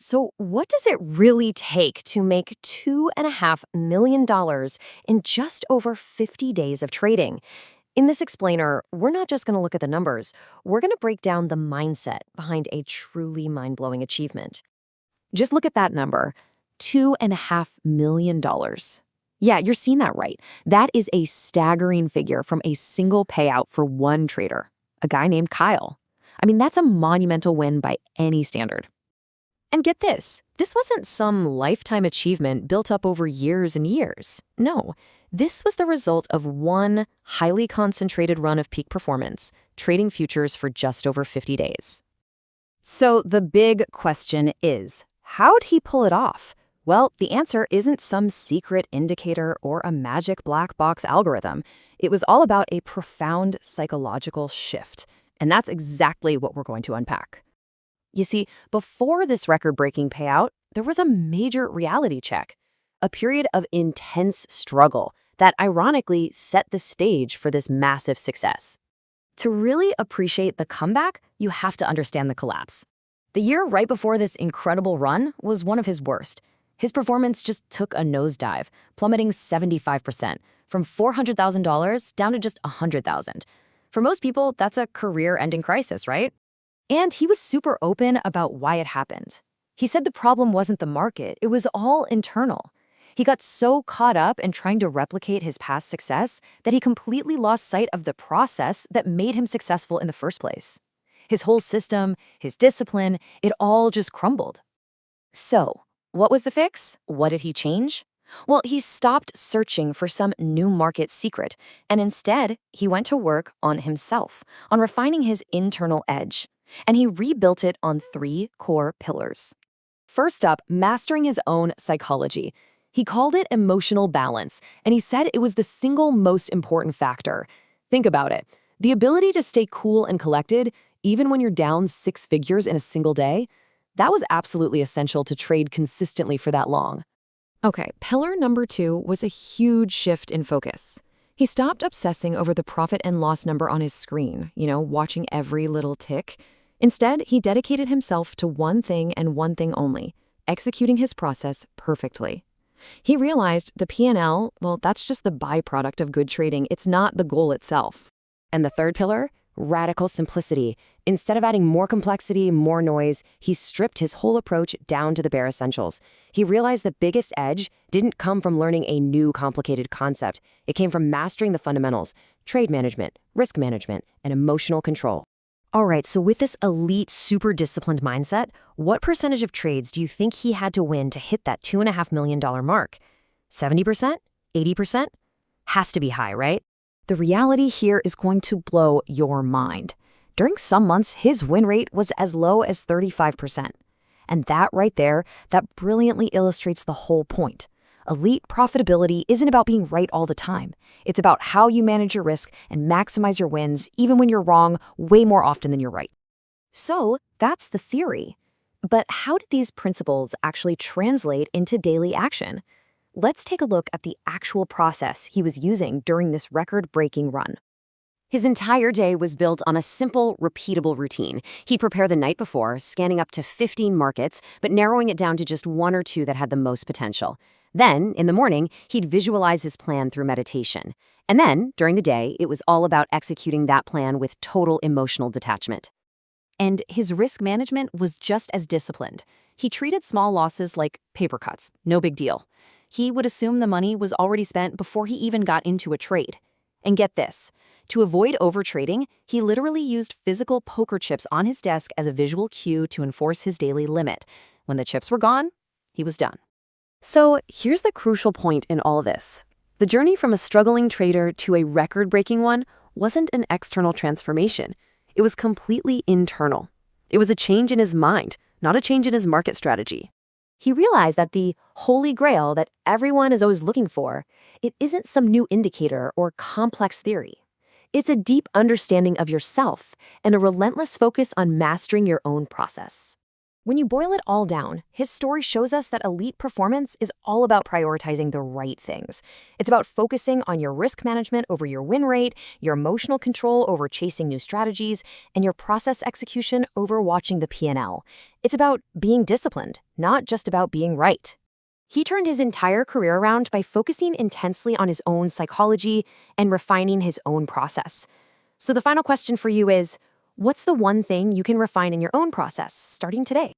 So, what does it really take to make $2.5 million in just over 50 days of trading? In this explainer, we're not just going to look at the numbers, we're going to break down the mindset behind a truly mind blowing achievement. Just look at that number, $2.5 million. Yeah, you're seeing that right. That is a staggering figure from a single payout for one trader, a guy named Kyle. I mean, that's a monumental win by any standard. And get this wasn't some lifetime achievement built up over years and years. No, this was the result of one highly concentrated run of peak performance, trading futures for just over 50 days. So the big question is, how'd he pull it off? Well, the answer isn't some secret indicator or a magic black box algorithm. It was all about a profound psychological shift. And that's exactly what we're going to unpack. You see, before this record-breaking payout, there was a major reality check, a period of intense struggle that ironically set the stage for this massive success. To really appreciate the comeback, you have to understand the collapse. The year right before this incredible run was one of his worst. His performance just took a nosedive, plummeting 75%, from $400,000 down to just $100,000. For most people, that's a career-ending crisis, right? And he was super open about why it happened. He said the problem wasn't the market, it was all internal. He got so caught up in trying to replicate his past success that he completely lost sight of the process that made him successful in the first place. His whole system, his discipline, it all just crumbled. So, what was the fix? What did he change? Well, he stopped searching for some new market secret, and instead, he went to work on himself, on refining his internal edge. And he rebuilt it on 3 core pillars. First up, mastering his own psychology. He called it emotional balance, and he said it was the single most important factor. Think about it. The ability to stay cool and collected, even when you're down 6 figures in a single day, that was absolutely essential to trade consistently for that long. Okay, pillar number 2 was a huge shift in focus. He stopped obsessing over the profit and loss number on his screen, watching every little tick. Instead, he dedicated himself to one thing and one thing only, executing his process perfectly. He realized the P&L, well, that's just the byproduct of good trading. It's not the goal itself. And the third pillar, radical simplicity. Instead of adding more complexity, more noise, he stripped his whole approach down to the bare essentials. He realized the biggest edge didn't come from learning a new complicated concept. It came from mastering the fundamentals, trade management, risk management, and emotional control. All right, so with this elite, super disciplined mindset, what percentage of trades do you think he had to win to hit that $2.5 million mark? 70%? 80%? Has to be high, right? The reality here is going to blow your mind. During some months, his win rate was as low as 35%. And that right there, that brilliantly illustrates the whole point. Elite profitability isn't about being right all the time. It's about how you manage your risk and maximize your wins, even when you're wrong way more often than you're right. So that's the theory. But how did these principles actually translate into daily action? Let's take a look at the actual process he was using during this record-breaking run. His entire day was built on a simple, repeatable routine. He'd prepare the night before, scanning up to 15 markets, but narrowing it down to just 1 or 2 that had the most potential. Then, in the morning, he'd visualize his plan through meditation. And then, during the day, it was all about executing that plan with total emotional detachment. And his risk management was just as disciplined. He treated small losses like paper cuts, no big deal. He would assume the money was already spent before he even got into a trade. And get this, to avoid overtrading, he literally used physical poker chips on his desk as a visual cue to enforce his daily limit. When the chips were gone, he was done. So here's the crucial point in all this. The journey from a struggling trader to a record-breaking one wasn't an external transformation. It was completely internal. It was a change in his mind, not a change in his market strategy. He realized that the holy grail that everyone is always looking for, it isn't some new indicator or complex theory. It's a deep understanding of yourself and a relentless focus on mastering your own process. When you boil it all down, his story shows us that elite performance is all about prioritizing the right things. It's about focusing on your risk management over your win rate, your emotional control over chasing new strategies, and your process execution over watching the P&L. It's about being disciplined, not just about being right. He turned his entire career around by focusing intensely on his own psychology and refining his own process. So the final question for you is, what's the one thing you can refine in your own process starting today?